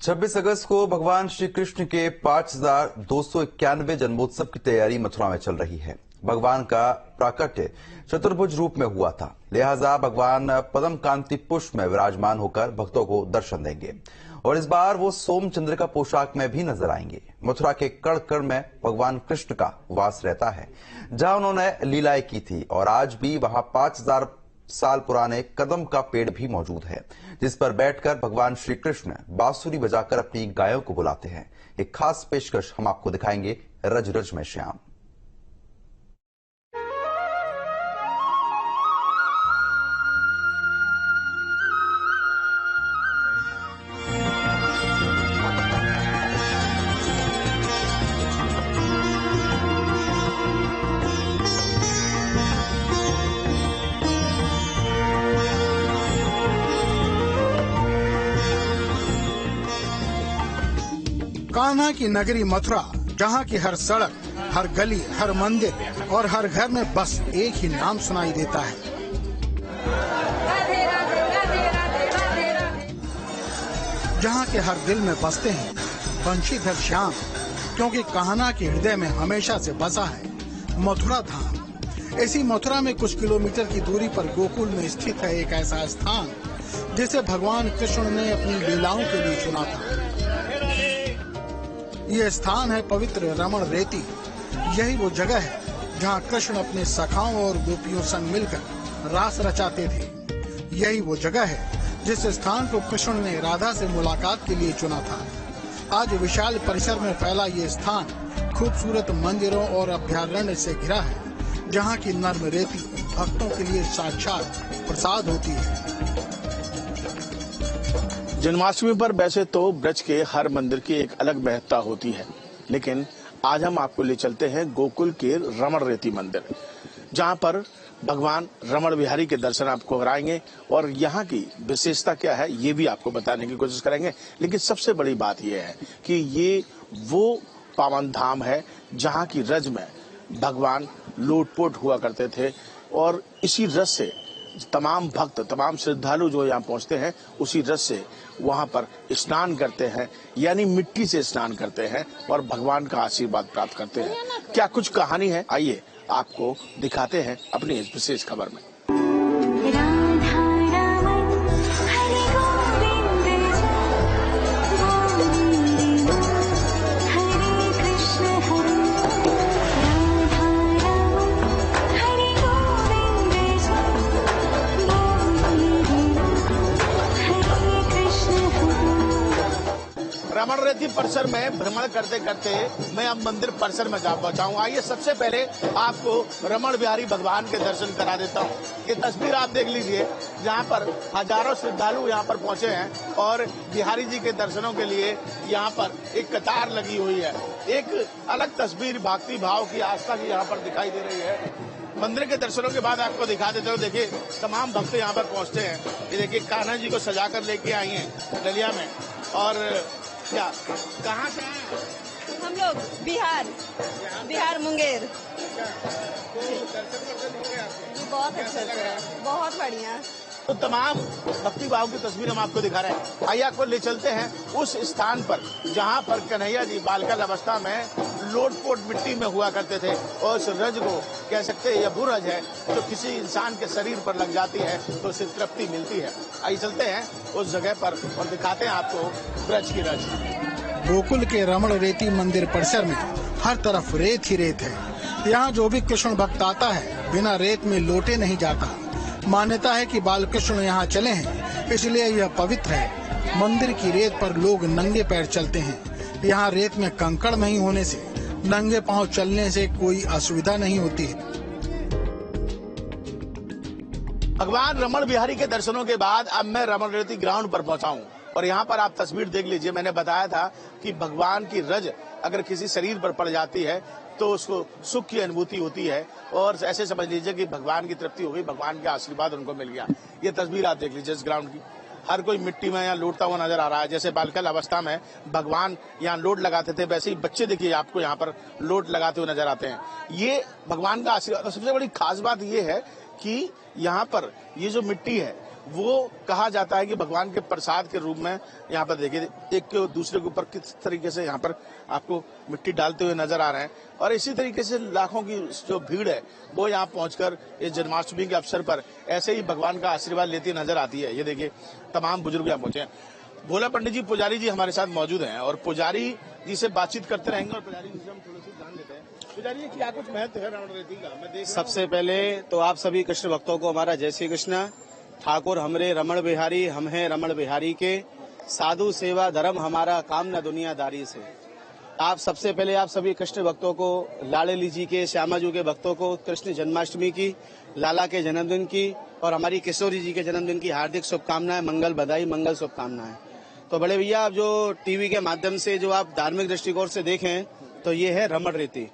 26 अगस्त को भगवान श्री कृष्ण के 5291 जन्मोत्सव की तैयारी मथुरा में चल रही है। भगवान का प्राकट्य चतुर्भुज रूप में हुआ था, लिहाजा भगवान पद्म कांति पुष्प में विराजमान होकर भक्तों को दर्शन देंगे और इस बार वो सोम चंद्रिका पोशाक में भी नजर आएंगे। मथुरा के कण कण में भगवान कृष्ण का वास रहता है, जहां उन्होंने लीलाएं की थी और आज भी वहां 5000 साल पुराने कदम का पेड़ भी मौजूद है, जिस पर बैठकर भगवान श्री कृष्ण बांसुरी बजाकर अपनी गायों को बुलाते हैं। एक खास पेशकश हम आपको दिखाएंगे, रज रज में श्याम। कान्हा की नगरी मथुरा, जहाँ की हर सड़क, हर गली, हर मंदिर और हर घर में बस एक ही नाम सुनाई देता है। जहाँ के हर दिल में बसते हैं बंशीधर श्याम, क्योंकि कान्हा के हृदय में हमेशा से बसा है मथुरा धाम। इसी मथुरा में कुछ किलोमीटर की दूरी पर गोकुल में स्थित है एक ऐसा स्थान जिसे भगवान कृष्ण ने अपनी लीलाओं के लिए चुना था। ये स्थान है पवित्र रमण रेती। यही वो जगह है जहाँ कृष्ण अपने सखाओं और गोपियों संग मिलकर रास रचाते थे। यही वो जगह है जिस स्थान को कृष्ण ने राधा से मुलाकात के लिए चुना था। आज विशाल परिसर में फैला ये स्थान खूबसूरत मंदिरों और अभयारण्य से घिरा है, जहाँ की नर्म रेती भक्तों के लिए साक्षात प्रसाद होती है। जन्माष्टमी पर वैसे तो ब्रज के हर मंदिर की एक अलग महत्ता होती है, लेकिन आज हम आपको ले चलते हैं गोकुल के रमण रेती मंदिर, जहां पर भगवान रमण बिहारी के दर्शन आपको कराएंगे और यहाँ की विशेषता क्या है ये भी आपको बताने की कोशिश करेंगे। लेकिन सबसे बड़ी बात यह है कि ये वो पावन धाम है जहाँ की रज में भगवान लोटपोट हुआ करते थे और इसी रज से तमाम भक्त, तमाम श्रद्धालु जो यहाँ पहुँचते हैं उसी रस से वहाँ पर स्नान करते हैं, यानी मिट्टी से स्नान करते हैं और भगवान का आशीर्वाद प्राप्त करते हैं। क्या कुछ कहानी है, आइए आपको दिखाते हैं अपनी इस विशेष खबर में। रमण रेती परिसर में भ्रमण करते करते मैं अब मंदिर परिसर में जा पहुंचा हूं। आइए सबसे पहले आपको रमण बिहारी भगवान के दर्शन करा देता हूं। ये तस्वीर आप देख लीजिए, जहां पर हजारों श्रद्धालु यहां पर पहुंचे हैं और बिहारी जी के दर्शनों के लिए यहां पर एक कतार लगी हुई है। एक अलग तस्वीर भक्ति भाव की, आस्था की यहां पर दिखाई दे रही है। मंदिर के दर्शनों के बाद आपको दिखा देते हो, देखिए तमाम भक्त यहाँ पर पहुंचते हैं। ये देखिए कान्हा जी को सजाकर लेके आई हैं डलिया में। और क्या, कहाँ से आए हम लोग? बिहार मुंगेर। बहुत अच्छा लग रहा है, बहुत बढ़िया। तो तमाम भक्ति भाव की तस्वीर हम आपको दिखा रहे हैं। आइए आपको ले चलते हैं उस स्थान पर जहां पर कन्हैया जी बालकल अवस्था में लोटपोट मिट्टी में हुआ करते थे और उस रज को कह सकते हैं यह वो रज है जो किसी इंसान के शरीर पर लग जाती है तो उसे तृप्ति मिलती है। आइए चलते हैं उस जगह पर और दिखाते हैं आपको ब्रज की रज। गोकुल के रमण रेती मंदिर परिसर में हर तरफ रेत ही रेत है। यहाँ जो भी कृष्ण भक्त आता है बिना रेत में लोटे नहीं जाता। मान्यता है कि बाल कृष्ण यहाँ चले हैं, इसलिए यह पवित्र है। मंदिर की रेत पर लोग नंगे पैर चलते हैं। यहाँ रेत में कंकड़ नहीं होने से नंगे पांव चलने से कोई असुविधा नहीं होती है। भगवान रमण बिहारी के दर्शनों के बाद अब मैं रमण रेती ग्राउंड पर पहुंचा हूं और यहाँ पर आप तस्वीर देख लीजिए। मैंने बताया था कि भगवान की रज अगर किसी शरीर पर पड़ जाती है तो उसको सुख की अनुभूति होती है और ऐसे समझ लीजिए कि भगवान की तृप्ति हो गई, भगवान का आशीर्वाद उनको मिल गया। ये तस्वीर आप देख लीजिए इस ग्राउंड की। हर कोई मिट्टी में यहाँ लौटता हुआ नजर आ रहा है। जैसे बालकल अवस्था में भगवान यहाँ लोट लगाते थे, वैसे ही बच्चे देखिए आपको यहाँ पर लोट लगाते हुए नजर आते हैं। ये भगवान का आशीर्वाद। सबसे बड़ी खास बात ये है कि यहाँ पर ये जो मिट्टी है वो कहा जाता है कि भगवान के प्रसाद के रूप में यहाँ पर देखिए एक के दूसरे के ऊपर किस तरीके से यहाँ पर आपको मिट्टी डालते हुए नजर आ रहे हैं और इसी तरीके से लाखों की जो भीड़ है वो यहाँ पहुंचकर इस जन्माष्टमी के अवसर पर ऐसे ही भगवान का आशीर्वाद लेती नजर आती है। ये देखिए तमाम बुजुर्ग यहाँ पहुंचे हैं। भोला पंडित जी पुजारी जी हमारे साथ मौजूद हैं और पुजारी जी से बातचीत करते रहेंगे और पुजारी जी से हम थोड़ी सी जान लेते हैं। पुजारी जी क्या कुछ महत्व है रावण रेती का? मैं देख सबसे पहले तो आप सभी कृष्ण भक्तों को हमारा जय श्री कृष्ण। ठाकुर हमरे रमण बिहारी, हम हैं रमण बिहारी के, साधु सेवा धर्म हमारा, काम न दुनियादारी से। आप सबसे पहले आप सभी कृष्ण भक्तों को, लाड़ली जी के, श्यामा जी के भक्तों को कृष्ण जन्माष्टमी की, लाला के जन्मदिन की और हमारी किशोरी जी के जन्मदिन की हार्दिक शुभकामनाएं, मंगल बधाई, मंगल शुभकामनाएं। तो बड़े भैया आप जो टीवी के माध्यम से जो आप धार्मिक दृष्टिकोण से देखें तो ये है रमण रेती।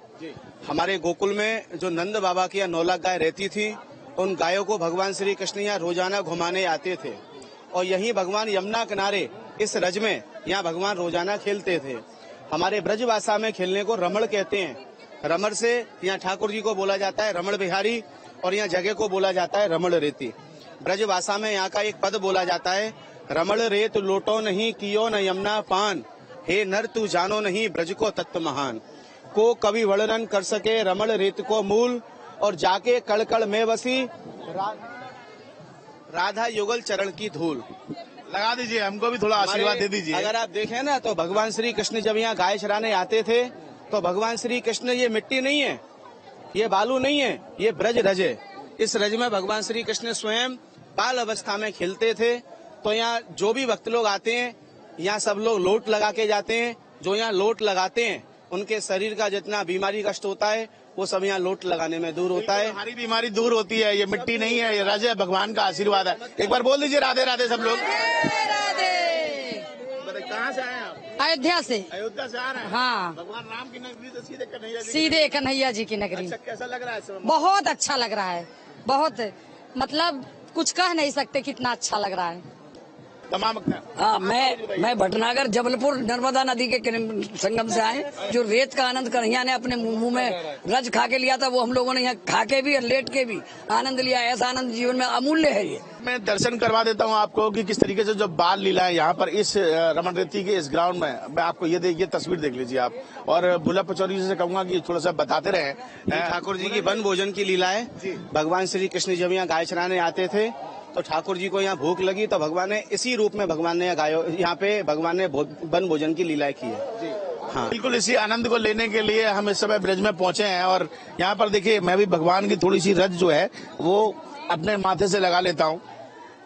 हमारे गोकुल में जो नंद बाबा की 9 लाख गाय रहती थी, उन गायों को भगवान श्री कृष्ण यहाँ रोजाना घुमाने आते थे और यहीं भगवान यमुना किनारे इस रज में यहाँ भगवान रोजाना खेलते थे। हमारे ब्रज भाषा में खेलने को रमण कहते हैं। रमण से यहाँ ठाकुर जी को बोला जाता है रमण बिहारी और यहाँ जगह को बोला जाता है रमण रेती। ब्रज भाषा में यहाँ का एक पद बोला जाता है, रमण रेत लोटो नहीं कियो न यमुना पान, हे नर तू जानो नहीं ब्रज को तत्व महान। को कवि वर्णन कर सके रमण रेत को मूल, और जाके कड़कड़ में बसी राधा युगल चरण की धूल। लगा दीजिए, हमको भी थोड़ा आशीर्वाद दे दीजिए। अगर आप देखें ना तो भगवान श्री कृष्ण जब यहाँ गाय चराने आते थे तो भगवान श्री कृष्ण, ये मिट्टी नहीं है, ये बालू नहीं है, ये ब्रज रज है। इस रज में भगवान श्री कृष्ण स्वयं बाल अवस्था में खेलते थे। तो यहाँ जो भी भक्त लोग आते हैं, यहाँ सब लोग लोट लगा के जाते हैं। जो यहाँ लोट लगाते हैं उनके शरीर का जितना बीमारी कष्ट होता है वो सब यहाँ लोट लगाने में दूर होता है। हमारी बीमारी दूर होती है। ये मिट्टी नहीं है, ये रज है, भगवान का आशीर्वाद है। एक बार बोल दीजिए राधे राधे सब लोग। कहाँ से आए आप? अयोध्या से। अयोध्या से आ रहे हैं? हाँ। भगवान राम की नगरी से सीधे कन्हैया जी। सीधे कन्हैया जी की नगरी। अच्छा, कैसा लग रहा है इस समय? बहुत अच्छा लग रहा है, बहुत, मतलब कुछ कह नहीं सकते कितना अच्छा लग रहा है। तमाम हाँ, मैं भटनागर जबलपुर नर्मदा नदी के संगम से आए। जो रेत का आनंद कन्हैया ने अपने मुंह में रज खा के लिया था, वो हम लोगों ने यहाँ खा के भी और लेट के भी आनंद लिया। ऐसा आनंद जीवन में अमूल्य है। ये मैं दर्शन करवा देता हूँ आपको कि किस तरीके से जो बाल लीला है यहाँ पर इस रमण रेती के इस ग्राउंड में। मैं आपको ये तस्वीर देख लीजिए आप, और भोला पचौरी जी से कहूंगा कि थोड़ा सा बताते रहे। ठाकुर जी की वन भोजन की लीला है। भगवान श्री कृष्ण जब यहाँ गाय चराने आते थे तो ठाकुर जी को यहाँ भूख लगी तो भगवान ने इसी रूप में भगवान ने यहाँ पे भगवान ने वन भोजन की लीला की है। हाँ, बिल्कुल इसी आनंद को लेने के लिए हम इस समय ब्रज में पहुंचे हैं और यहाँ पर देखिए मैं भी भगवान की थोड़ी सी रज जो है वो अपने माथे से लगा लेता हूँ।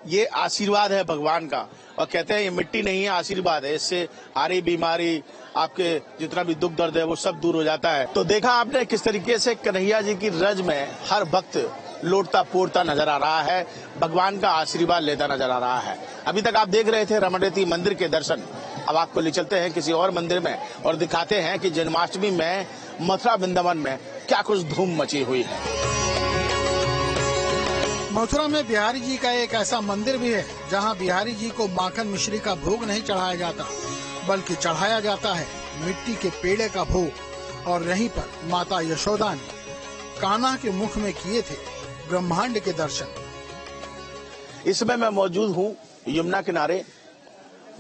ये आशीर्वाद है भगवान का, और कहते हैं ये मिट्टी नहीं है, आशीर्वाद है। इससे सारी बीमारी, आपके जितना भी दुख दर्द है वो सब दूर हो जाता है। तो देखा आपने किस तरीके से कन्हैया जी की रज में हर भक्त लौटता पोड़ता नजर आ रहा है, भगवान का आशीर्वाद लेता नजर आ रहा है। अभी तक आप देख रहे थे रमण रेती मंदिर के दर्शन। अब आपको ले चलते हैं किसी और मंदिर में और दिखाते हैं कि जन्माष्टमी में मथुरा वृंदावन में क्या कुछ धूम मची हुई है। मथुरा में बिहारी जी का एक ऐसा मंदिर भी है जहां बिहारी जी को माखन मिश्री का भोग नहीं चढ़ाया जाता, बल्कि चढ़ाया जाता है मिट्टी के पेड़े का भोग। और यहीं पर माता यशोदा ने कान्हा के मुख में किए थे ब्रह्मांड के दर्शन। इस समय मैं मौजूद हूँ यमुना किनारे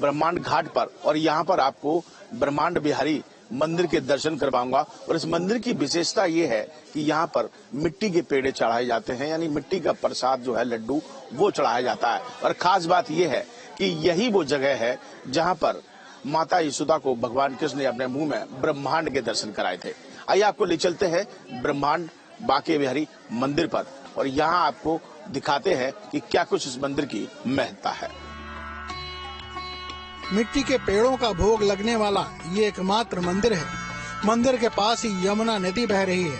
ब्रह्मांड घाट पर, और यहाँ पर आपको ब्रह्मांड बिहारी मंदिर के दर्शन करवाऊंगा। और इस मंदिर की विशेषता ये है कि यहाँ पर मिट्टी के पेड़े चढ़ाए जाते हैं, यानी मिट्टी का प्रसाद जो है लड्डू वो चढ़ाया जाता है। और खास बात यह है कि यही वो जगह है जहाँ पर माता यशोदा को भगवान कृष्ण ने अपने मुंह में ब्रह्मांड के दर्शन कराए थे। आइए आपको ले चलते हैं ब्रह्मांड बांके बिहारी मंदिर पर और यहाँ आपको दिखाते हैं कि क्या कुछ इस मंदिर की महत्ता है। मिट्टी के पेड़ों का भोग लगने वाला ये एकमात्र मंदिर है। मंदिर के पास ही यमुना नदी बह रही है,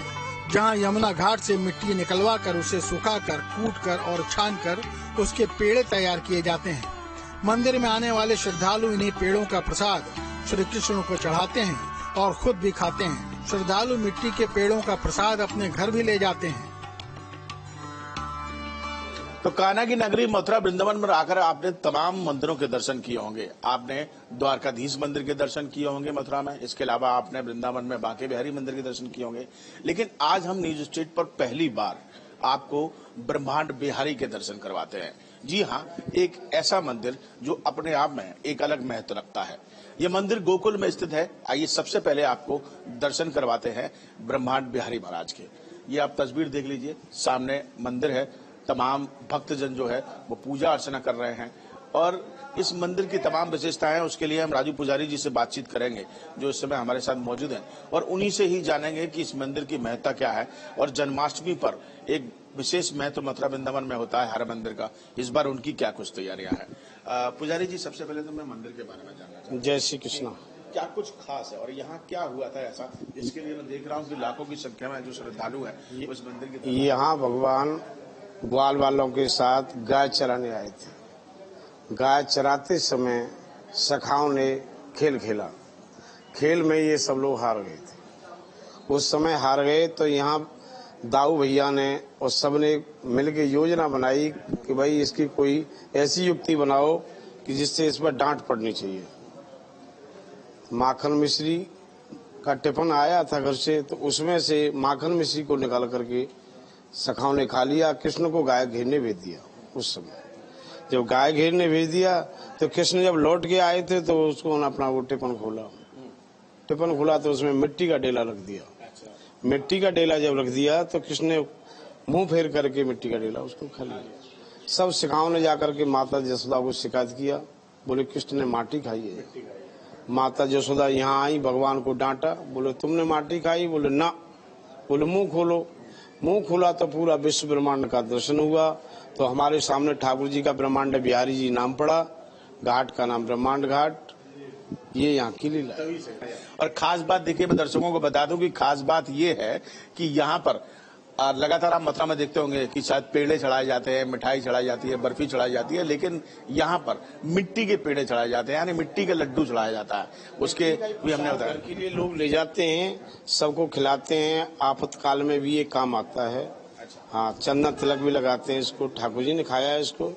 जहाँ यमुना घाट से मिट्टी निकलवा कर उसे सुखाकर, कूटकर और छानकर उसके पेड़े तैयार किए जाते हैं। मंदिर में आने वाले श्रद्धालु इन्हीं पेड़ों का प्रसाद श्री कृष्ण को चढ़ाते हैं और खुद भी खाते हैं। श्रद्धालु मिट्टी के पेड़ों का प्रसाद अपने घर भी ले जाते हैं। तो कान्हा की नगरी मथुरा वृंदावन में आकर आपने तमाम मंदिरों के दर्शन किए होंगे। आपने द्वारकाधीश मंदिर के दर्शन किए होंगे मथुरा में, इसके अलावा आपने वृंदावन में बांके बिहारी मंदिर के दर्शन किए होंगे। लेकिन आज हम न्यूज स्ट्रीट पर पहली बार आपको ब्रह्मांड बिहारी के दर्शन करवाते हैं। जी हाँ, एक ऐसा मंदिर जो अपने आप में एक अलग महत्व रखता है। ये मंदिर गोकुल में स्थित है। आइए सबसे पहले आपको दर्शन करवाते हैं ब्रह्मांड बिहारी महाराज के। ये आप तस्वीर देख लीजिए, सामने मंदिर है, तमाम भक्तजन जो है वो पूजा अर्चना कर रहे हैं और इस मंदिर की तमाम विशेषताएं उसके लिए हम राजू पुजारी जी से बातचीत करेंगे जो इस समय हमारे साथ मौजूद हैं और उन्हीं से ही जानेंगे कि इस मंदिर की महत्ता क्या है और जन्माष्टमी पर एक विशेष महत्व मथुरा वृंदावन में होता है हर मंदिर का। इस बार उनकी क्या कुछ तैयारियां हैं। पुजारी जी, सबसे पहले तो मैं मंदिर के बारे में जानना चाहूँ। जय श्री कृष्ण। क्या कुछ खास है और यहाँ क्या हुआ था ऐसा जिसके लिए मैं देख रहा हूँ कि लाखों की संख्या में जो श्रद्धालु है उस मंदिर की यहाँ भगवान ग्वाल वालों के साथ गाय चराने आए थे। गाय चराते समय सखाओं ने खेल खेला। खेल में ये सब लोग हार गए थे। उस समय हार गए तो यहाँ दाऊ भैया ने और सबने मिलकर योजना बनाई कि भाई इसकी कोई ऐसी युक्ति बनाओ कि जिससे इस पर डांट पड़नी चाहिए। माखन मिश्री का टिफिन आया था घर से, तो उसमें से माखन मिश्री को निकाल करके सखाओं ने खा लिया। कृष्ण को गाय घेरने भेज दिया। उस समय जब गाय घेरने भेज दिया तो कृष्ण जब लौट के आए थे तो उसको अपना वो टिफिन खोला। टिफिन खोला तो उसमें मिट्टी का डेला रख दिया। मिट्टी का डेला जब रख दिया तो कृष्ण ने मुंह फेर करके मिट्टी का डेला उसको खा लिया। सब सखाओं ने जाकर के माता यशोदा को शिकायत किया, बोले कृष्ण ने माटी खाई है। माता यशोदा यहाँ आई, भगवान को डांटा, बोले तुमने माटी खाई? बोले ना। बोले मुंह खोलो। मुंह खोला तो पूरा विश्व ब्रह्मांड का दर्शन हुआ। तो हमारे सामने ठाकुर जी का ब्रह्मांड बिहारी जी नाम पड़ा, घाट का नाम ब्रह्मांड घाट। ये यहाँ की लीला। और खास बात देखिए, मैं दर्शकों को बता दूं कि खास बात ये है कि यहाँ पर लगातार आप मथुरा में देखते होंगे कि शायद पेड़े चढ़ाए जाते हैं, मिठाई चढ़ाई जाती है, बर्फी चढ़ाई जाती है, लेकिन यहाँ पर मिट्टी के पेड़े चढ़ाए जाते हैं, यानी मिट्टी के लड्डू चढ़ाया जाता है। उसके भी हमने बताया के लिए लोग ले जाते हैं, सबको खिलाते हैं। आपातकाल में भी ये काम आता है। हाँ, चंदन तिलक भी लगाते हैं इसको। ठाकुर जी ने खाया है इसको।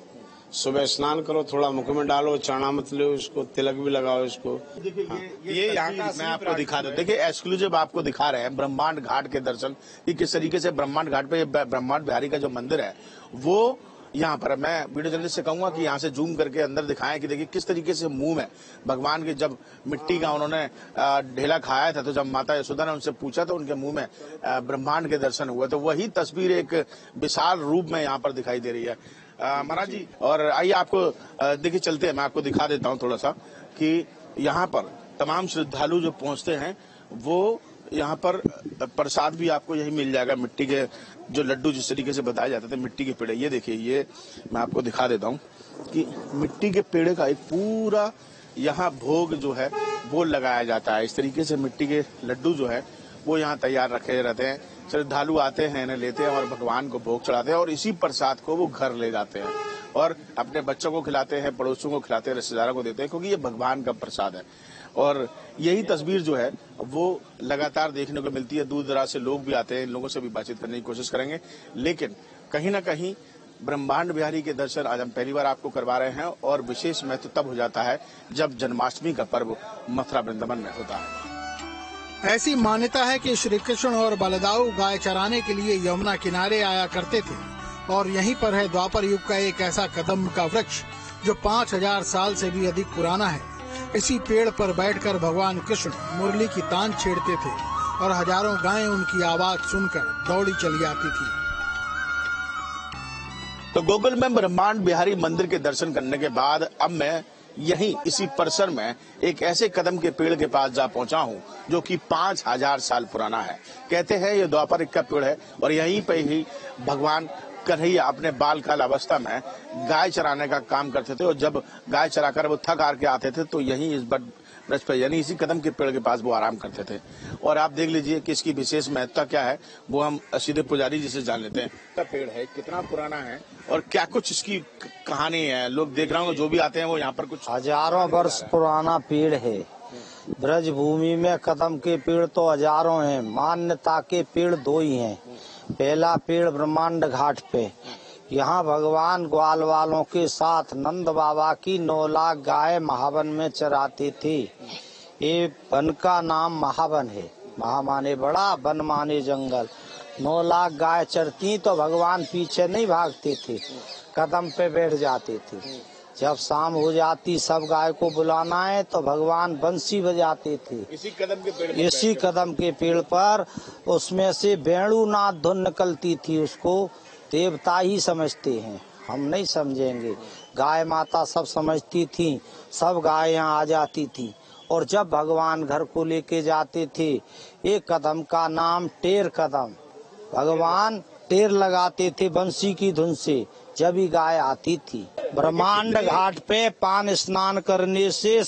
सुबह स्नान करो, थोड़ा मुख में डालो, चरणामृत लो, इसको तिलक भी लगाओ इसको। देखिए ये यहाँ का मैं आपको दिखा दूं। देखिए एक्सक्लूसिव आपको दिखा रहे हैं ब्रह्मांड घाट के दर्शन कि किस तरीके से ब्रह्मांड घाट पे ब्रह्मांड बिहारी का जो मंदिर है वो यहाँ पर। मैं वीडियो जर्नलिस्ट से कहूंगा कि यहाँ से जूम करके अंदर दिखाएं कि देखिए किस तरीके से मुंह में भगवान के जब मिट्टी का उन्होंने ढेला खाया था तो जब माता यशोदा ने उनसे पूछा तो उनके मुंह में ब्रह्मांड के दर्शन हुए। तो वही तस्वीर एक विशाल रूप में यहाँ पर दिखाई दे रही है महाराज जी। और आइए आपको देखिए चलते हैं, मैं आपको दिखा देता हूँ थोड़ा सा कि यहाँ पर तमाम श्रद्धालु जो पहुंचते हैं वो यहाँ पर प्रसाद भी आपको यही मिल जाएगा। मिट्टी के जो लड्डू जिस तरीके से बताए जाते थे, मिट्टी के पेड़े, ये देखिए, ये मैं आपको दिखा देता हूँ कि मिट्टी के पेड़े का एक पूरा यहाँ भोग जो है वो लगाया जाता है। इस तरीके से मिट्टी के लड्डू जो है वो यहाँ तैयार रखे रहते हैं। श्रद्धालु आते हैं, इन्हें लेते हैं और भगवान को भोग चढ़ाते हैं और इसी प्रसाद को वो घर ले जाते हैं और अपने बच्चों को खिलाते हैं, पड़ोसियों को खिलाते हैं, रिश्तेदारों को देते हैं, क्योंकि ये भगवान का प्रसाद है। और यही तस्वीर जो है वो लगातार देखने को मिलती है। दूर दराज से लोग भी आते हैं, इन लोगों से भी बातचीत करने की कोशिश करेंगे, लेकिन कहीं ना कहीं ब्रह्मांड बिहारी के दर्शन आज हम पहली बार आपको करवा रहे हैं और विशेष महत्व तब हो जाता है जब जन्माष्टमी का पर्व मथुरा वृंदावन में होता है। ऐसी मान्यता है कि श्री कृष्ण और बलदाऊ गाय चराने के लिए यमुना किनारे आया करते थे और यहीं पर है द्वापर युग का एक ऐसा कदम का वृक्ष जो 5000 साल से भी अधिक पुराना है। इसी पेड़ पर बैठकर भगवान कृष्ण मुरली की तान छेड़ते थे और हजारों गायें उनकी आवाज सुनकर दौड़ी चली आती थी। तो गोकुल में ब्रह्मांड बिहारी मंदिर के दर्शन करने के बाद अब मैं यहीं इसी परिसर में एक ऐसे कदम के पेड़ के पास जा पहुंचा हूं जो कि 5000 साल पुराना है। कहते हैं ये द्वापर युग का पेड़ है और यहीं पे ही भगवान कन्हैया अपने बाल काल अवस्था में गाय चराने का काम करते थे और जब गाय चराकर वो थक हार के आते थे तो यहीं इस वृक्ष पर यानी इसी कदम के पेड़ के पास वो आराम करते थे। और आप देख लीजिए कि इसकी विशेष महत्ता क्या है, वो हम सीधे पुजारी जी से जान लेते हैं। क्या पेड़ है, कितना पुराना है और क्या कुछ इसकी कहानी है। लोग देख रहे होंगे जो भी आते हैं वो यहाँ पर कुछ हजारों वर्ष पुराना पेड़ है। ब्रज भूमि में कदम के पेड़ तो हजारों हैं, मान्यता के पेड़ 2 ही हैं। पहला पेड़ ब्रह्मांड घाट पे, यहाँ भगवान ग्वाल वालों के साथ नंद बाबा की 9 लाख गाय महावन में चराती थी। ये वन का नाम महावन है। महा माने बड़ा, वन माने जंगल। 9 लाख गाय चरती तो भगवान पीछे नहीं भागते थे, कदम पे बैठ जाते थे। जब शाम हो जाती सब गाय को बुलाना है तो भगवान बंसी बजाते थे इसी कदम के पेड़ इसी कदम के पेड़ पर। उसमें से वेणुनाद धुन निकलती थी, उसको देवता ही समझते हैं, हम नहीं समझेंगे। गाय माता सब समझती थी, सब गाय यहाँ आ जाती थी। और जब भगवान घर को लेके जाते थे, एक कदम का नाम टेर कदम, भगवान टेर लगाते थे बंसी की धुन से, जब ही गाय आती थी। ब्रह्मांड घाट पे पान स्नान करने से